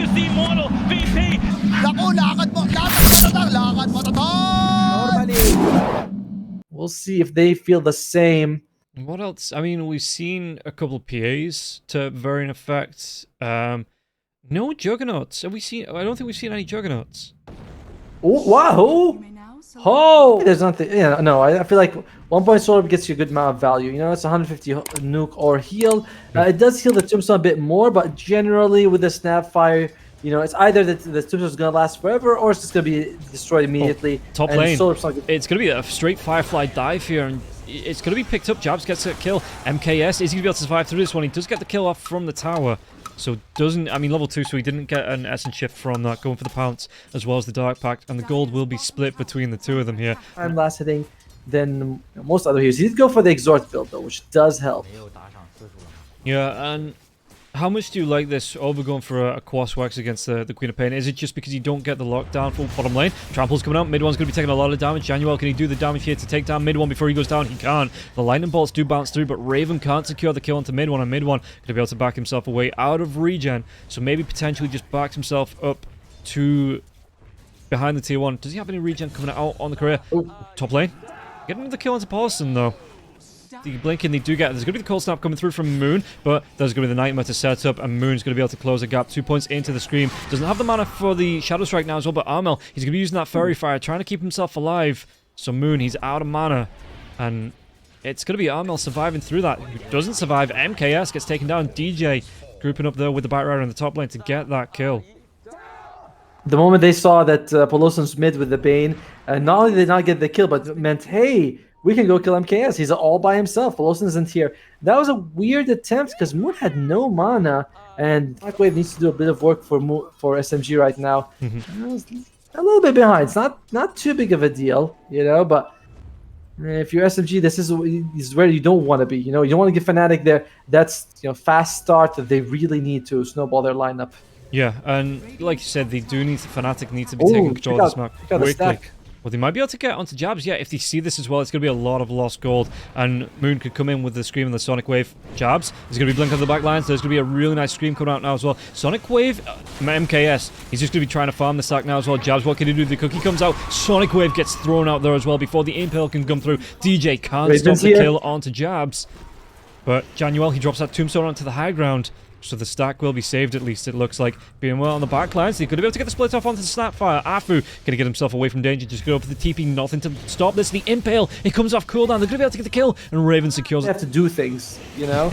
is the immortal VP. Naku, lakad mo, Normally. We'll see if they feel the same. What else? I mean, we've seen a couple of PAs to varying effects. No juggernauts. Have we seen? I don't think we've seen any juggernauts. Oh, wow! Oh, there's nothing. Yeah, no. I feel like 1 point sword gets you a good amount of value. You know, it's 150 nuke or heal. It does heal the tombstone a bit more, but generally with the snapfire, you know, it's either the tombstone is gonna last forever or it's just gonna be destroyed immediately. Top lane. It's gonna be a straight Firefly dive here, and it's gonna be picked up. Jabs gets a kill. MKS is he gonna be able to survive through this one? He does get the kill off from the tower. So doesn't, I mean, level 2, so he didn't get an essence shift from that, going for the pounce as well as the Dark Pact, and the gold will be split between the two of them here. Time last hitting than most other heroes. He did go for the exhort build though, which does help. Yeah, and how much do you like this over going for a Quas Wax against the Queen of Pain? Is it just because you don't get the lockdown for bottom lane? Trample's coming out, mid one's going to be taking a lot of damage. Januel, can he do the damage here to take down mid one before he goes down? He can. The lightning bolts do bounce through, but Raven can't secure the kill onto mid one, and mid one going to be able to back himself away out of regen. So maybe potentially just backs himself up to behind the tier 1. Does he have any regen coming out on the career? Top lane. Getting the kill onto Paulson though. The blinking they do get. There's going to be the cold snap coming through from Moon, but there's going to be the nightmare to set up, and Moon's going to be able to close the gap. 2 points into the Scream. Doesn't have the mana for the Shadow Strike now as well, but Armel, he's going to be using that Fairy Fire, trying to keep himself alive. So Moon, he's out of mana, and it's going to be Armel surviving through that. Who doesn't survive? MKS gets taken down. DJ grouping up there with the Bite Rider in the top lane to get that kill. The moment they saw that Poloson's mid with the Bane, not only did they not get the kill, but it meant, hey, we can go kill MKS. He's all by himself. Peloson isn't here. That was a weird attempt because Moon had no mana, and Blackwave needs to do a bit of work for SMG right now. I was a little bit behind. It's not too big of a deal, you know, but if you're SMG, this is where you don't want to be. You know, you don't want to give Fnatic there. That's, you know, fast start that they really need to snowball their lineup. Yeah, and like you said, they do need Fnatic need to be taking control of this map quickly. Well, they might be able to get onto Jabs. Yeah, if they see this as well, it's going to be a lot of lost gold. And Moon could come in with the Scream and the Sonic Wave. Jabs is going to be blink on the back lines. There's going to be a really nice Scream coming out now as well. Sonic Wave, MKS, he's just going to be trying to farm the stack now as well. Jabs, what can he do? The cookie comes out. Sonic Wave gets thrown out there as well before the Impale can come through. DJ can't stop the kill onto Jabs. But Januel, he drops that Tombstone onto the high ground. So the stack will be saved, at least it looks like. Being well on the back lines, he's going to be able to get the split off onto the Snapfire. Afu going to get himself away from danger, just go for the TP, nothing to stop this. The Impale, it comes off cooldown, they're going to be able to get the kill, and Raven secures it. They have to do things, you know?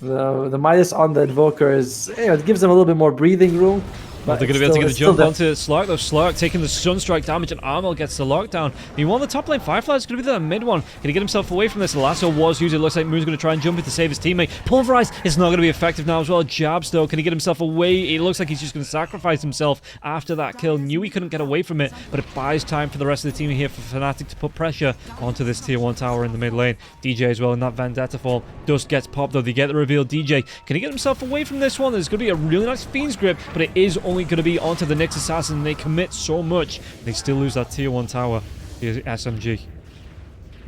the Midas on the Invoker is, you know, it gives them a little bit more breathing room. But they're going to be able to get the jump onto Slark, though. Slark taking the Sunstrike damage, and Armel gets the lockdown. Meanwhile, the top lane, Firefly is going to be the mid one. Going to get himself away from this. The lasso was used. It looks like Moon's going to try and jump in to save his teammate. Pulverize is not going to be effective now as well. Jabs, though, can he get himself away? It looks like he's just going to sacrifice himself after that kill. Knew he couldn't get away from it, but it buys time for the rest of the team here for Fnatic to put pressure onto this tier 1 tower in the mid lane. DJ as well in that Vendetta form. Dust gets popped, though. They get the reveal. DJ, can he get himself away from this one? There's going to be a really nice Fiend's Grip, but it is only going to be onto the Nyx Assassin. They commit so much, they still lose that tier 1 tower, the SMG.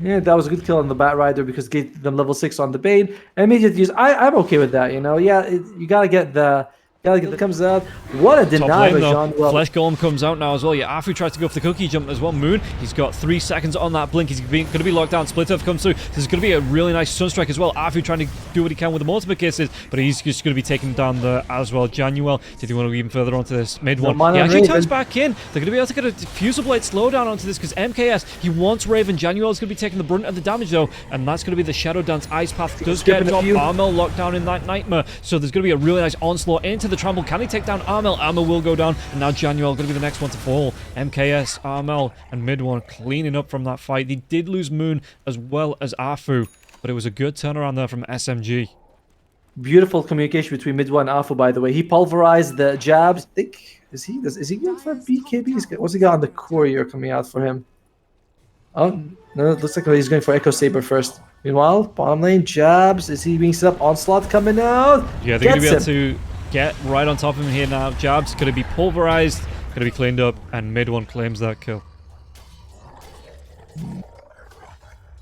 Yeah, that was a good kill on the Bat Rider because it gave them level 6 on the Bane. Immediate use, I'm okay with that, you know. Yeah, you gotta get the comes out. What a deny by John. Flesh Golem comes out now as well. Yeah, Afu tries to go for the cookie jump as well. Moon, he's got 3 seconds on that blink. He's going to be locked down. Split Earth comes through. There's going to be a really nice Sunstrike as well. Afu trying to do what he can with the multiple kisses, but he's just going to be taken down there as well. Januel, did he want to go even further onto this mid one? He actually turns back in. They're going to be able to get a Diffusal Blade slowdown onto this because MKS, he wants Raven. Januel's going to be taking the brunt of the damage though, and that's going to be the Shadow Dance. Ice Path does get dropped. Armel locked down in that Nightmare, so there's going to be a really nice onslaught into the Trample. Can he take down Armel? Armel will go down, and now Januel going to be the next one to fall. MKS, Armel, and mid one cleaning up from that fight. They did lose Moon as well as Afu, but it was a good turnaround there from SMG. Beautiful communication between mid one and Afu, by the way. He pulverized the Jabs. I think is he going for BKB? What's he got on the courier coming out for him? Oh no, it looks like he's going for Echo Saber first. Meanwhile, bottom lane, Jabs, is he being set up? Onslaught coming out. Yeah, they're going to be able to get right on top of him here now. Jabs going to be pulverized, going to be cleaned up, and mid one claims that kill.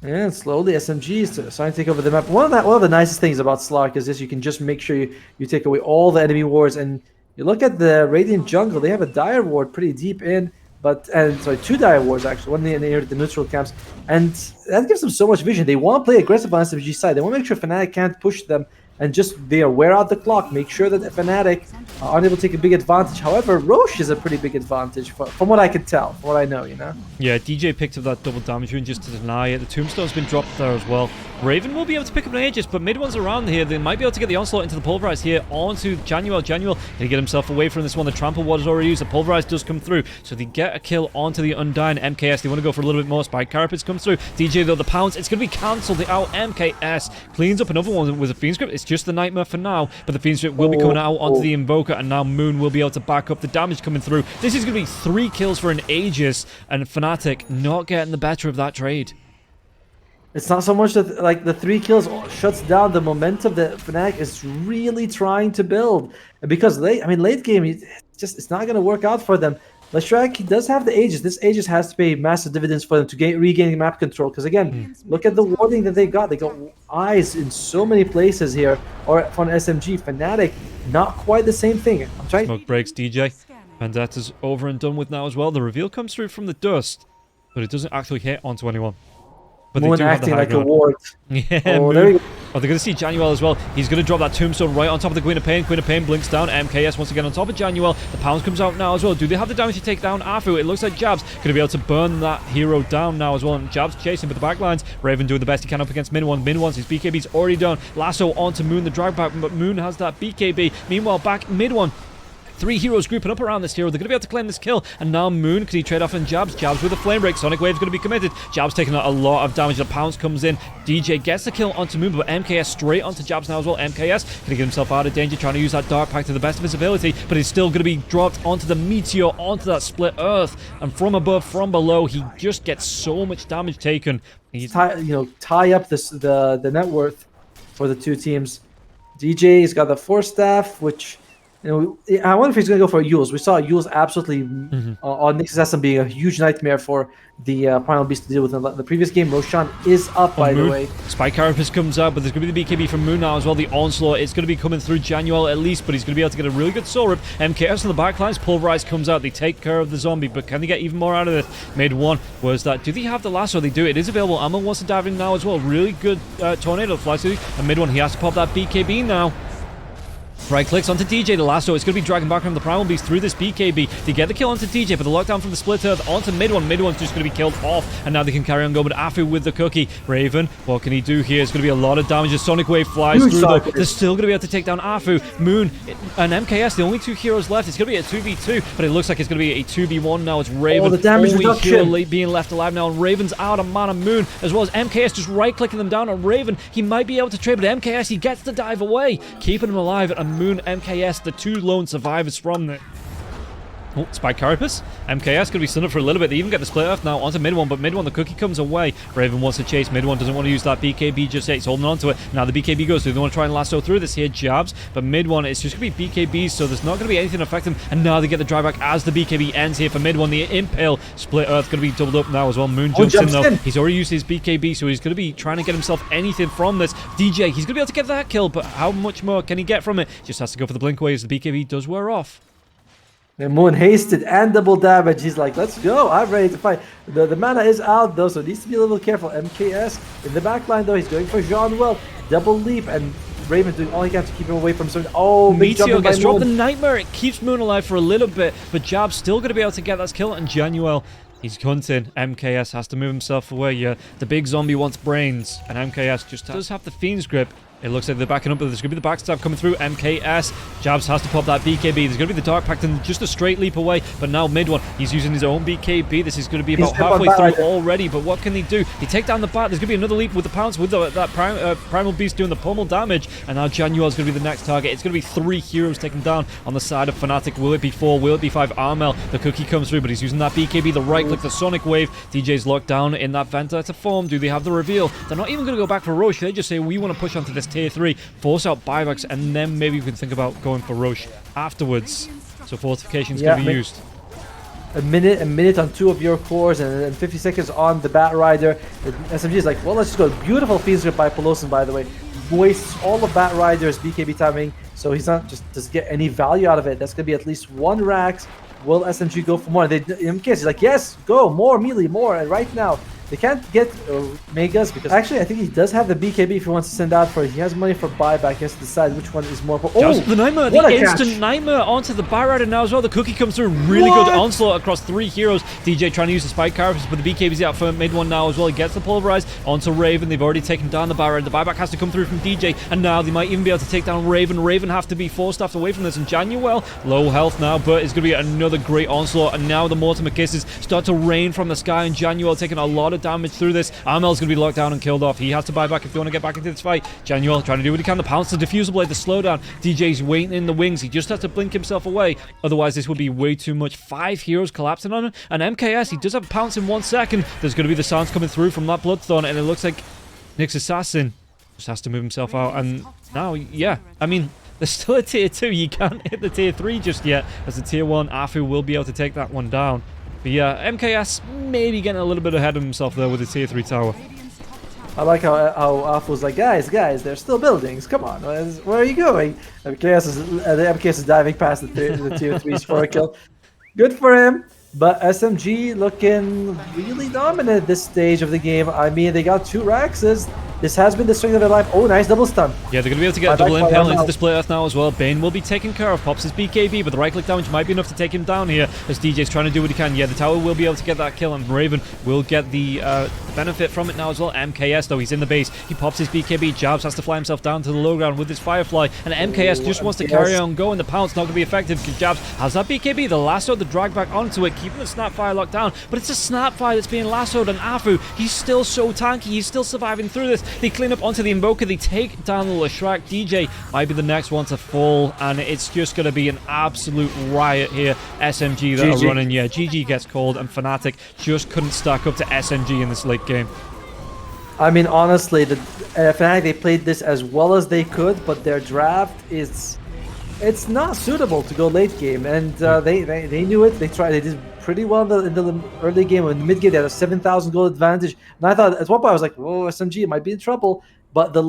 And slowly SMGs starting to take over the map. One of the nicest things about Slark is this: you can just make sure you take away all the enemy wards. And you look at the Radiant jungle; they have a dire ward pretty deep in, and sorry, 2 dire wards actually, one near the neutral camps, and that gives them so much vision. They want to play aggressive on SMG side. They want to make sure Fnatic can't push them, and just wear out the clock. Make sure that Fnatic aren't able to take a big advantage. However, Roche is a pretty big advantage from what I can tell, from what I know, you know. Yeah, DJ picked up that double damage rune just to deny it. The tombstone's been dropped there as well. Raven will be able to pick up an Aegis, but mid one's around here. They might be able to get the onslaught into the pulverize here onto Januel. Januel can he get himself away from this one? The trample ward is already used. The pulverize does come through, so they get a kill onto the Undying. MKS, they want to go for a little bit more. Spike Carapace comes through. DJ though, the pounce, it's going to be cancelled out. MKS cleans up another one with a Fiend Script. It's just the Nightmare for now, but the Fiend Script will be coming out onto the Invoker, and now Moon will be able to back up the damage coming through. This is going to be 3 kills for an Aegis, and Fnatic not getting the better of that trade. It's not so much that like the 3 kills shuts down the momentum that Fnatic is really trying to build, and because late game, it's not going to work out for them. Leshrac does have the Aegis. This Aegis has to pay massive dividends for them to regain map control. Because again, look at the warding that they got. They got eyes in so many places here. Or for an SMG, Fnatic, not quite the same thing. I'm trying. Smoke breaks DJ. Vendetta's over and done with now as well. The reveal comes through from the dust, but it doesn't actually hit onto anyone. But Moon they do have acting the high like ground. a ward. Yeah, oh, there you go. Oh, they're going to see Januel as well. He's going to drop that tombstone right on top of the Queen of Pain. Queen of Pain blinks down. MKS once again on top of Januel. The pounce comes out now as well. Do they have the damage to take down Afu? It looks like Jab's going to be able to burn that hero down now as well. And Jab's chasing with the backlines. Raven doing the best he can up against Min One. Min One's his BKB's already done. Lasso onto Moon, the drag back, but Moon has that BKB. Meanwhile, back Mid One. 3 heroes grouping up around this hero. They're going to be able to claim this kill. And now Moon, can he trade off on Jabs? Jabs with a flame break. Sonic Wave's going to be committed. Jabs taking out a lot of damage. The pounce comes in. DJ gets the kill onto Moon, but MKS straight onto Jabs now as well. MKS can he get himself out of danger, trying to use that Dark Pact to the best of his ability, but he's still going to be dropped onto the Meteor, onto that split earth. And from above, from below, he just gets so much damage taken. He's tie up the net worth for the 2 teams. DJ's got the Force Staff, which... I wonder if he's going to go for Yules. We saw Yules absolutely on Nix's SM being a huge nightmare for the Primal Beast to deal with in the previous game. Roshan is up, by the way. Spike Carapace comes out, but there's going to be the BKB from Moon now as well. The onslaught, it's going to be coming through Januel at least, but he's going to be able to get a really good soul rip. MKS on the backlines, Pulverize comes out. They take care of the zombie, but can they get even more out of this? Mid one, where's that? Do they have the lasso? They do. It is available. Amon wants to dive in now as well. Really good tornado flies through. And Mid one, he has to pop that BKB now. Right clicks onto DJ, the lasso. It's going to be dragging back from the Primal Beast through this BKB. They get the kill onto DJ, but the lockdown from the split earth onto Mid One. Mid One's just going to be killed off, and now they can carry on going with Afu with the cookie. Raven, what can he do here? It's going to be a lot of damage. The Sonic Wave flies through, though. They're still going to be able to take down Afu. Moon and MKS, the only 2 heroes left. It's going to be a 2v2, but it looks like it's going to be a 2v1 now. It's Raven, the damage only reduction. hero being left alive now, and Raven's out of mana. Moon, as well as MKS, just right-clicking them down on Raven. He might be able to trade, but MKS, he gets to dive away, keeping him alive, and Moon, MKS, the 2 lone survivors from there. Oh, Spike Carapace. MKS going to be stunned up for a little bit. They even get the split earth now onto Mid One, but Mid One, the cookie comes away. Raven wants to chase. Mid One doesn't want to use that BKB just yet. He's holding on to it. Now the BKB goes through. They want to try and lasso through this here. Jabs, but Mid One, it's just going to be BKBs, so there's not going to be anything affecting him. And now they get the drawback as the BKB ends here for Mid One. The Impale split earth going to be doubled up now as well. Moon jumps in though. He's already used his BKB, so he's going to be trying to get himself anything from this. DJ, he's going to be able to get that kill, but how much more can he get from it? Just has to go for the blink away as the BKB does wear off. And Moon hasted and double damage. He's like, let's go. I'm ready to fight. The mana is out, though, so needs to be a little careful. MKS in the backline, though. He's going for Jean-Well. Double leap, and Raven doing all he can to keep him away from certain... Oh, big Meteor gets dropped. Moon. The Nightmare, it keeps Moon alive for a little bit, but Jab's still going to be able to get that kill, and Januel, he's hunting. MKS has to move himself away. Yeah, the big zombie wants brains, and MKS just does have the Fiend's grip. It looks like they're backing up, but there's going to be the backstab coming through. MKS. Jabs has to pop that BKB. There's going to be the Dark Pact and just a straight leap away. But now Mid One, he's using his own BKB. This is going to be about halfway through already. But what can they do? They take down the bat. There's going to be another leap with the pounce with that Primal Beast doing the pummel damage. And now Januel's going to be the next target. It's going to be 3 heroes taken down on the side of Fnatic. Will it be 4? Will it be 5? Armel, the cookie comes through, but he's using that BKB, the right click, the Sonic Wave. DJ's locked down in that Venta form. Do they have the reveal? They're not even going to go back for Roche. They just say, we want to push onto this tier 3. Force out buybacks, and then maybe we can think about going for Roche afterwards. So fortification's going to be used. a minute on 2 of your cores, and then 50 seconds on the Bat Rider. The SMG is like, well, let's just go. Beautiful feed script by Pelosin, by the way. Wastes all of Bat Rider's BKB timing, so he's not just doesn't get any value out of it. That's gonna be at least 1 Rax. Will SMG go for more? They, in case he's like, yes, go more melee, more, and right now. They can't get Megas because actually I think he does have the BKB if he wants to send out for it. He has money for buyback. He has to decide which one is more. Oh, the Nightmare, the instant Nightmare onto the Bat Rider now as well. The Cookie comes through, really good onslaught across 3 heroes. DJ trying to use the spike carriers, but the BKB's out for mid one now as well. He gets the pulverize onto Raven. They've already taken down the Bat Rider. The buyback has to come through from DJ, and now they might even be able to take down Raven. Raven have to be forced away from this, and Januel low health now, but it's going to be another great onslaught, and now the Mortimer kisses start to rain from the sky, and Januel taking a lot of damage through this. Armel's going to be locked down and killed off. He has to buy back if they want to get back into this fight. Januel trying to do what he can. The pounce, the diffusal blade, the slowdown. DJ's waiting in the wings. He just has to blink himself away. Otherwise, this would be way too much. 5 heroes collapsing on him. And MKS, he does have a pounce in 1 second. There's going to be the sounds coming through from that Bloodthorn, and it looks like Nyx Assassin just has to move himself out. And now, yeah, I mean, there's still a tier 2. You can't hit the tier 3 just yet. As the tier 1, Afu will be able to take that one down. But yeah, MKS maybe getting a little bit ahead of himself there with the tier 3 tower. I like how Afu's like, guys, there's still buildings. Come on, where are you going? The MKS is diving past the tier 3s for a kill. Good for him. But SMG looking really dominant this stage of the game. I mean, they got 2 Raxes. This has been the strength of their life. Oh, nice double stun. Yeah, they're going to be able to get a double impale into the split earth now as well. Bane will be taken care of. Pops his BKB, but the right click damage might be enough to take him down here as DJ's trying to do what he can. Yeah, the tower will be able to get that kill, and Raven will get the benefit from it now as well. MKS, though, he's in the base. He pops his BKB. Jabs has to fly himself down to the low ground with his Firefly, and MKS just wants to carry on going. The pounce not going to be effective because Jabs has that BKB. The lasso, the drag back onto it, keeping the Snapfire locked down, but it's a Snapfire that's being lassoed, and Afu, he's still so tanky. He's still surviving through this. They clean up onto the Invoker. They take down the Leshrac. DJ might be the next one to fall, and it's just going to be an absolute riot here. SMG that are running. Yeah, GG gets called, and Fnatic just couldn't stack up to SMG in this late game. I mean, honestly, the Fnatic, they played this as well as they could, but their draft is... It's not suitable to go late game, and they knew it. They tried. They did pretty well in the early game. In the mid game, they had a 7,000 gold advantage, and I thought at one point I was like, "Oh, SMG might be in trouble." But the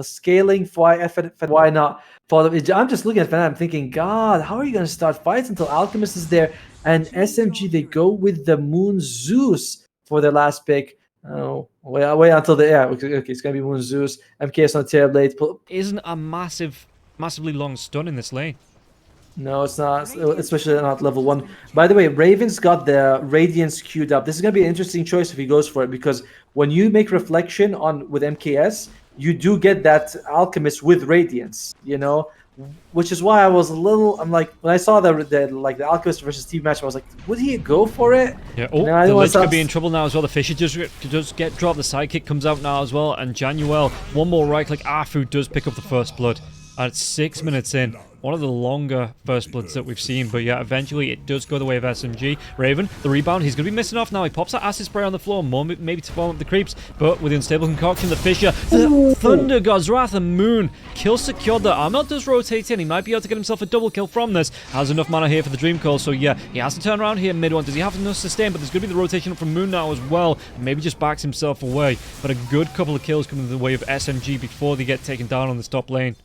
scaling, why not? I'm just looking at Fnatic. I'm thinking, God, how are you going to start fights until Alchemist is there? And SMG, they go with the Moon Zeus for their last pick. Oh, wait until the okay, it's going to be Moon Zeus. MKS on Terror Blade. Isn't a massively long stun in this lane. No, it's not, especially not level 1. By the way, Raven's got the Radiance queued up. This is going to be an interesting choice if he goes for it, because when you make Reflection with MKS, you do get that Alchemist with Radiance, you know? Which is why I was a little... I'm like, when I saw the Alchemist versus Team match, I was like, would he go for it? Yeah, the Lich could be in trouble now as well. The Fisher just get dropped. The sidekick comes out now as well, and Januel, one more right click. Afu does pick up the first blood. At 6 minutes in, one of the longer first bloods that we've seen, but yeah, eventually it does go the way of SMG. Raven, the rebound, he's going to be missing off now. He pops that acid spray on the floor, maybe to form up the creeps, but with the unstable concoction, the Fisher, the Thunder God's Wrath, and Moon, kill secured. The Armel does rotate in. He might be able to get himself a double kill from this. Has enough mana here for the Dream Call, so yeah, he has to turn around here mid one. Does he have enough sustain? But there's going to be the rotation up from Moon now as well. Maybe just backs himself away, but a good couple of kills coming in the way of SMG before they get taken down on this top lane.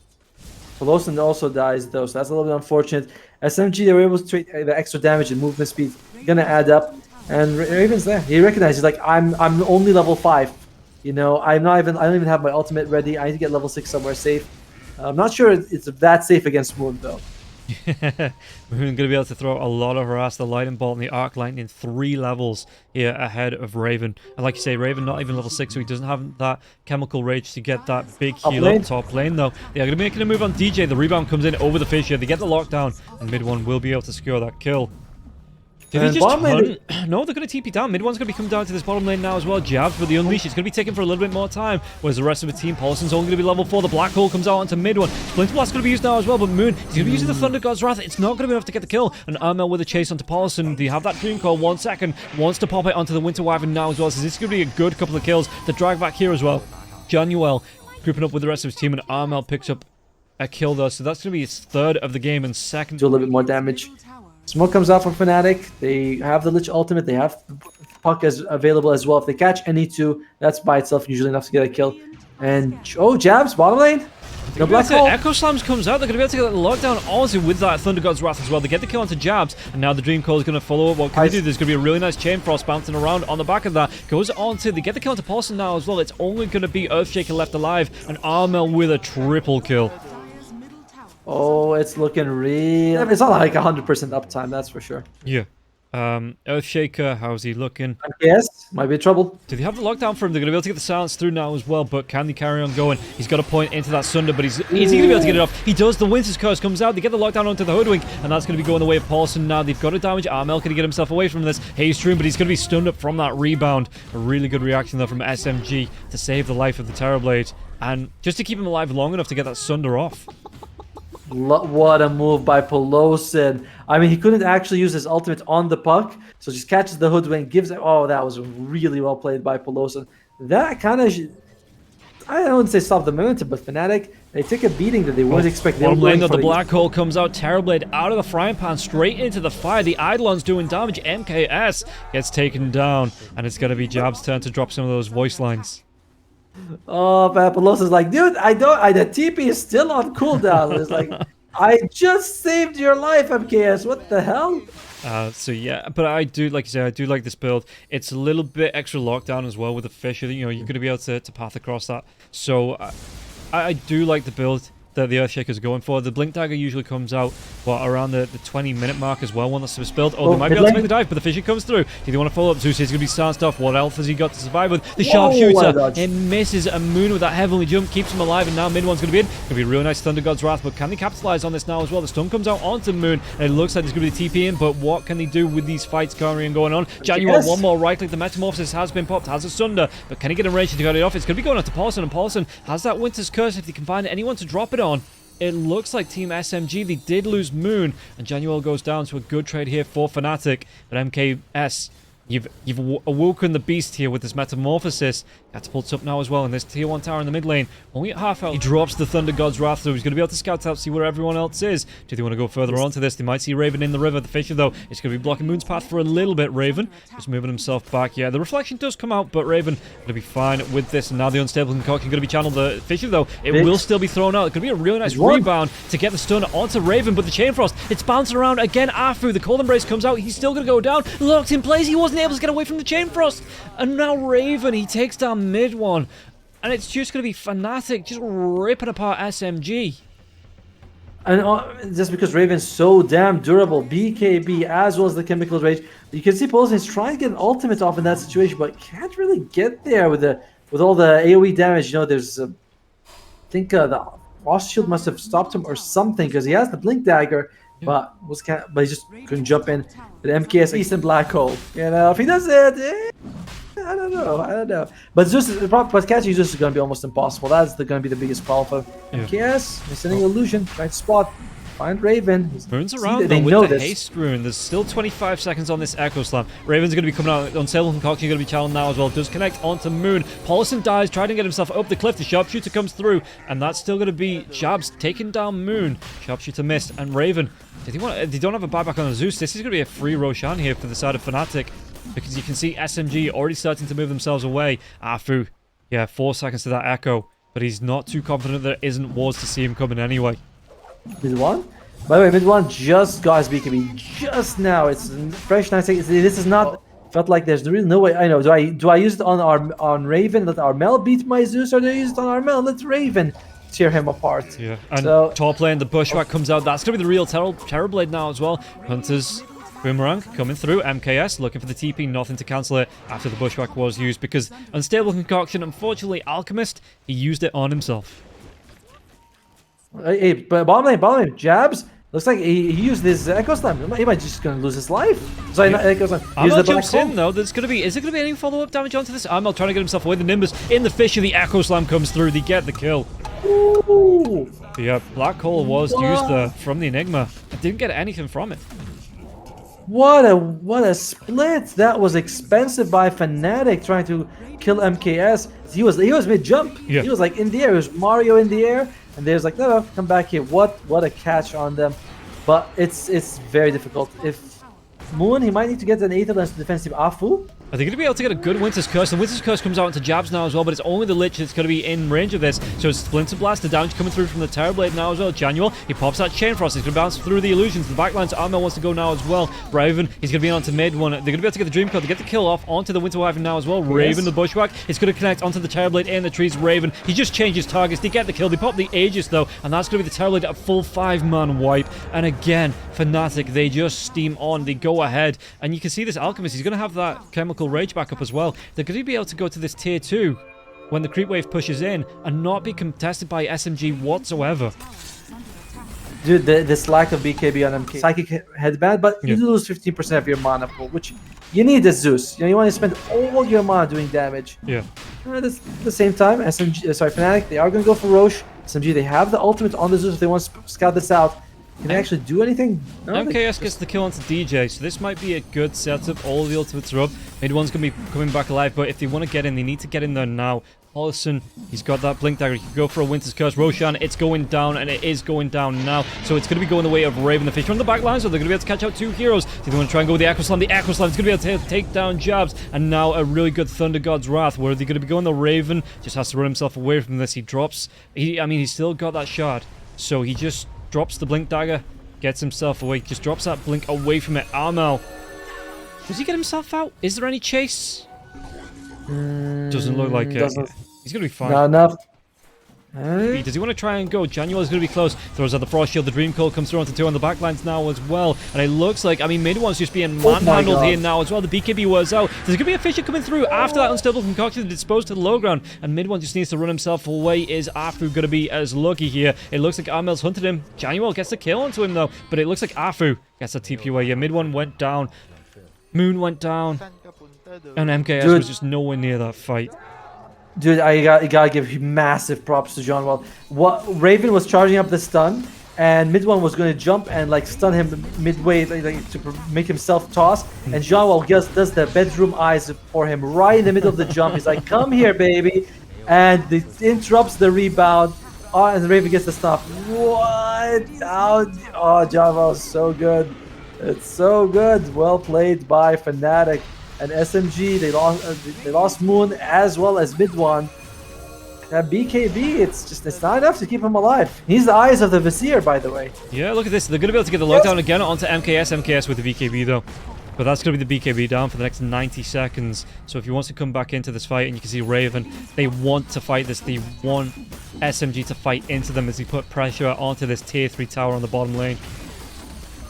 Pelosin also dies though, so that's a little bit unfortunate. SMG, they were able to trade the extra damage and movement speed, gonna add up. And Raven's there. He recognizes, like, I'm only level 5. You know, I don't even have my ultimate ready. I need to get level 6 somewhere safe. I'm not sure it's that safe against Moon though. Moon going to be able to throw a lot of harass. The Lightning Bolt and the Arc Lightning 3 levels here ahead of Raven. And like you say, Raven not even level 6, so he doesn't have that Chemical Rage to get that big heal up top lane though. They are going to be making a move on DJ. The rebound comes in over the Fisher. They get the lockdown, and mid one will be able to secure that kill. Did he just turn? No, they're going to TP down. Mid one's going to be coming down to this bottom lane now as well. Jabs with the Unleash. It's going to be taking for a little bit more time. Whereas the rest of the team, Paulson's only going to be level 4. The Black Hole comes out onto mid one. Splinter Blast's going to be used now as well, but Moon, he's going to be using the Thunder God's Wrath. It's not going to be enough to get the kill. And Armel with a chase onto Paulson. They have that Dream Call 1 second. Wants to pop it onto the Winter Wyvern now as well. So this is going to be a good couple of kills. The drag back here as well. Januel grouping up with the rest of his team, and Armel picks up a kill though. So that's going to be his 3rd of the game and 2nd. Do a little bit more damage. Smoke comes out from Fnatic. They have the Lich ultimate. They have the puck as available as well. If they catch any two, that's by itself usually enough to get a kill. And jabs bottom lane. No black hole. Echo Slams comes out. They're going to be able to get the lockdown also with that Thunder God's Wrath as well. They get the kill onto Jabs, and now the Dream Coil is going to follow up. What can they do? There's going to be a really nice Chain Frost bouncing around on the back of that. Goes on to, they get the kill onto Paulson now as well. It's only going to be Earthshaker left alive, and Armel with a triple kill. Oh, it's looking real. It's not like 100% uptime, that's for sure. Yeah. Earthshaker, how's he looking? Yes, might be trouble. Do they have the lockdown for him? They're going to be able to get the silence through now as well, but can they carry on going? He's got a point into that Sunder, but is he going to be able to get it off? He does. The Winter's Curse comes out. They get the lockdown onto the Hoodwink, and that's going to be going the way of Paulson now. They've got to damage Armel. Can he get himself away from this? Haystream, but he's going to be stunned up from that rebound. A really good reaction, though, from SMG to save the life of the Terrorblade, and just to keep him alive long enough to get that Sunder off. What a move by Pelosin. I mean, he couldn't actually use his ultimate on the puck, so just catches the Hoodwink, gives it. Oh, that was really well played by Pelosin. That kind of, I don't want to say stop the momentum, but Fnatic, they took a beating that they wouldn't expect. Bottom lane, though, the Black Hole comes out. Terrorblade out of the frying pan, straight into the fire. The Eidolon's doing damage. MKS gets taken down, and it's going to be Jab's turn to drop some of those voice lines. Oh, Pelosin's like, dude, the TP is still on cooldown. It's like, I just saved your life, MKS. What the hell? So yeah, but I do, like you say, I do like this build. It's a little bit extra lockdown as well with the Fisher. You know, you're going to be able to path across that. So I do like the build that the Earthshaker's going for. The Blink Dagger usually comes out, around the 20-minute mark as well, when that's spilled. Oh, they might be able to make the dive, but the Fisher comes through. Do they want to follow up? Zeus is going to be silenced off. What else has he got to survive with? The Sharpshooter, it misses a Moon with that heavenly jump, keeps him alive, and now mid one's going to be in. Going to be a really nice Thunder God's Wrath, but can they capitalize on this now as well? The stun comes out onto Moon, and it looks like there's going to be TP in, but what can they do with these fights carrying going on? January, one more right click. The Metamorphosis has been popped, has a Sunder, but can he get in range to get it off? It's going to be going out to Paulson, and Paulson has that Winter's Curse if they can find anyone to drop it on. It looks like Team SMG, they did lose Moon, and Januel goes down to a good trade here for Fnatic. But MKS, you've awoken the beast here with this Metamorphosis. Catapults up now as well in this tier 1 tower in the mid lane. Only at half health. He drops the Thunder God's Wrath, so he's going to be able to scout out, see where everyone else is. Do they want to go further on to this? They might see Raven in the river. The Fisher, though, is going to be blocking Moon's path for a little bit. Raven just moving himself back. Yeah, the reflection does come out, but Raven going to be fine with this. And now the Unstable Concoction going to be channeled. The Fisher, though, it will still be thrown out. It could be a really nice rebound to get the stun onto Raven, but the Chain Frost, it's bouncing around again. Afu, the Cold Embrace comes out. He's still going to go down. Locked in place. He wasn't able to get away from the Chain Frost. And now Raven, he takes down mid one. And it's just going to be Fnatic just ripping apart SMG. And just because Raven's so damn durable, BKB as well as the Chemical Rage, you can see Paulson is trying to get an ultimate off in that situation, but can't really get there with all the AoE damage. You know, there's I think the Frost Shield must have stopped him or something because he has the Blink Dagger, but he just couldn't jump in. The MKS Eastern Black Hole. You know, if he does it. I don't know. But catching Zeus is going to be almost impossible. That's going to be the biggest problem for MKS. He's sending Illusion, trying to spot, find Raven. Moon's around though with the haste rune. There's still 25 seconds on this Echo Slam. Raven's going to be coming out. Unstable Concoction going to be challenged now as well. Does connect onto Moon. Paulson dies, trying to get himself up the cliff. The Sharpshooter comes through, and that's still going to be Jabs taking down Moon. Sharpshooter missed, and Raven. They don't have a buyback on the Zeus. This is going to be a free Roshan here for the side of Fnatic. Because you can see SMG already starting to move themselves away. Afu, yeah, 4 seconds to that Echo. But he's not too confident there isn't wards to see him coming anyway. Mid one? By the way, mid one just got his BKB just now. It's fresh 9 seconds. This is not... Felt like there's really no way... I know. Do I use it on Raven? Let Armel beat my Zeus? Or do I use it on Armel? Let Raven tear him apart. Yeah, and so, top lane, the Bushwhack comes out. That's going to be the real Terrorblade now as well. Hunters... Boomerang coming through. MKS looking for the TP, nothing to cancel it after the Bushwhack was used because Unstable Concoction, unfortunately, Alchemist, he used it on himself. Hey, but bottom lane, Jabs. Looks like he used this Echo Slam. He might just gonna lose his life. Sorry, not Echo Slam. Armel jumps in though. Is there gonna be any follow-up damage onto this? Armel trying to get himself away. The Nimbus in the Fisher. The Echo Slam comes through. They get the kill. Ooh. Yeah, Black Hole was used there from the Enigma. I didn't get anything from it. What a split! That was expensive by Fnatic trying to kill MKS. He was mid jump. Yeah. He was like in the air. It was Mario in the air, and there's like, no, come back here. What a catch on them. but it's very difficult. If Moon, he might need to get an Aether Lens to defensive Afu. Are they going to be able to get a good Winter's Curse? The Winter's Curse comes out into jabs now as well, but it's only the Lich that's going to be in range of this. So it's Splinter Blast, the damage coming through from the Terrorblade now as well. Janual, he pops that Chain Frost. He's going to bounce through the illusions. The backlines, Armel wants to go now as well. Raven, he's going to be onto mid one. They're going to be able to get the Dream Coil to get the kill off onto the Winter Wyvern now as well. Raven, the Bushwhack, is going to connect onto the Terrorblade in the trees. Raven, he just changes targets. They get the kill. They pop the Aegis though, and that's going to be the Terrorblade at a full 5-man wipe. And again, Fnatic, they just steam on. They go ahead, and you can see this Alchemist. He's going to have that Chemical Rage back up as well. They're going to be able to go to this tier 2 when the creep wave pushes in and not be contested by SMG whatsoever. Dude, this lack of BKB on MK Psychic Headband, but you lose 15% of your mana pool, which you need as Zeus. You know, you want to spend all your mana doing damage. Yeah. At the same time, Fnatic, they are going to go for Roche. SMG, they have the ultimate on the Zeus if they want to scout this out. Can they actually do anything? No, MKS gets the kill onto DJ, so this might be a good setup. All the ultimates are up. Mid one's going to be coming back alive, but if they want to get in, they need to get in there now. Paulson, he's got that Blink Dagger. He can go for a Winter's Curse. Roshan, it's going down, and it is going down now. So it's going to be going the way of Raven the Fish on the back line, so they're going to be able to catch out 2 heroes. They want to try and go with the Echo Slam. The Echo Slam is going to be able to take down Jabs, and now a really good Thunder God's Wrath. Where are they going to be going? The Raven just has to run himself away from this. He drops. He's still got that shard, so he just drops the Blink Dagger. Gets himself away, just drops that blink away from it. Armel, does he get himself out? Is there any chase? Doesn't look like it. He's gonna be fine. Not enough. Does he want to try and go? Januel is going to be close. Throws out the Frost Shield. The Dream Coil comes through onto 2 on the backlines now as well. And it looks like, mid one's just being manhandled here now as well. The BKB was out. There's going to be a Fisher coming through after that Unstable Concoction disposed to the low ground. And mid one just needs to run himself away. Is Afu going to be as lucky here? It looks like Armel's hunted him. Januel gets the kill onto him though. But it looks like Afu gets a TP away. Yeah, mid one went down. Moon went down. And MKS was just nowhere near that fight. Dude, you gotta give massive props to John Wall. Raven was charging up the stun, and mid one was going to jump and like stun him midway, like to make himself toss. And John Wall just does the bedroom eyes for him right in the middle of the jump. He's like, "Come here, baby," and it interrupts the rebound. Oh, and the Raven gets the stuff. What? Oh, John Wall is so good. It's so good. Well played by Fnatic. And SMG, they lost Moon as well as mid one. That BKB, it's not enough to keep him alive. He's the eyes of the Vizier, by the way. Yeah, look at this. They're going to be able to get the lockdown again onto MKS. MKS with the BKB though. But that's going to be the BKB down for the next 90 seconds. So if he wants to come back into this fight, and you can see Raven, they want to fight this. They want SMG to fight into them as he put pressure onto this tier 3 tower on the bottom lane.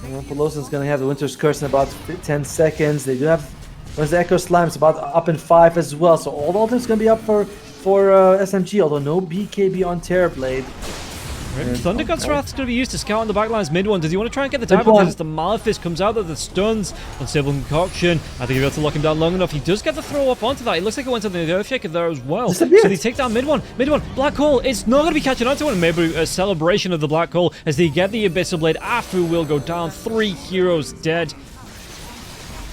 Peloson's going to have the Winter's Curse in about 10 seconds. They do have... There's the Echo Slam, it's about up in 5 as well. So all the ultimate's going to be up for SMG, although no BKB on Terrorblade. Thunder God's Wrath is going to be used to scout on the backlines mid one. Does he want to try and get the dive because the Malefice comes out of the stuns on Unstable Concoction? I think he'll be able to lock him down long enough. He does get the throw up onto that. It looks like it went to the Earthshaker there as well. So they take down mid one. Black Hole, it's not going to be catching on to him. Maybe a celebration of the Black Hole as they get the Abyssal Blade. Afu will go down. 3 heroes dead.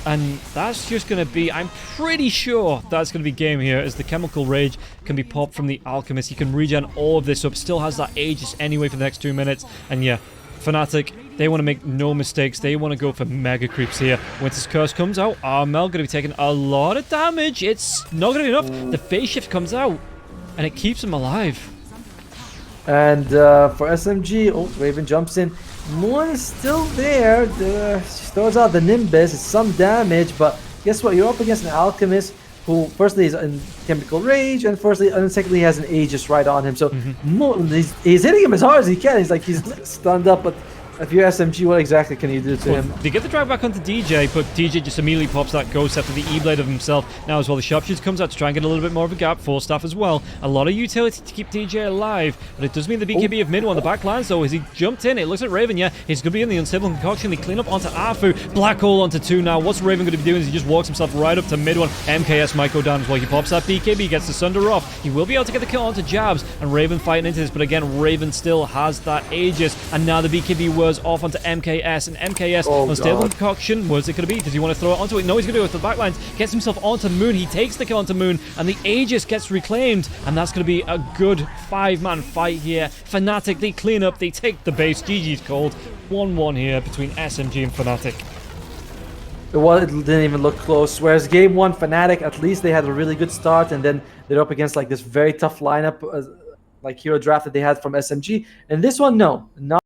And that's just going to be, I'm pretty sure that's going to be game here, as the Chemical Rage can be popped from the Alchemist. He can regen all of this up, still has that Aegis anyway for the next 2 minutes. And yeah, Fnatic, they want to make no mistakes. They want to go for mega creeps here. Winter's Curse comes out. Armel going to be taking a lot of damage. It's not going to be enough. The Phase Shift comes out, and it keeps him alive. And for SMG, Raven jumps in. Moon is still there. She throws out the Nimbus. It's some damage, but guess what? You're up against an Alchemist who, firstly, is in Chemical Rage, and secondly, has an Aegis right on him. So Moon, he's hitting him as hard as he can. He's stunned up, but if you're SMG, what exactly can you do to him? They get the drag back onto DJ, but DJ just immediately pops that Ghost after the E-Blade of himself. Now as well, the Sharpshooter comes out to try and get a little bit more of a gap. Force Staff as well. A lot of utility to keep DJ alive, but it does mean the BKB of mid on the back line, so as he jumped in, it looks like Raven, yeah, he's going to be in the Unstable Concoction. They clean up onto Afu. Black Hole onto 2 now. What's Raven going to be doing is he just walks himself right up to mid one. MKS might go down as well. He pops that BKB, gets the Sunder off. He will be able to get the kill onto Jabs, and Raven fighting into this, but again, Raven still has that Aegis, and now the BKB will was off onto MKS, and MKS Oh, unstable God. concoction. What's it going to be? Does he want to throw it onto it? No, he's going to go to the backlines. Gets himself onto Moon. He takes the kill onto Moon, and the Aegis gets reclaimed, and that's going to be a good 5-man fight here. Fnatic, they clean up, they take the base. GG's called. 1-1 here between SMG and Fnatic. It didn't even look close. Whereas game 1, Fnatic, at least they had a really good start, and then they're up against like this very tough lineup, like hero draft that they had from SMG. And this one, no, not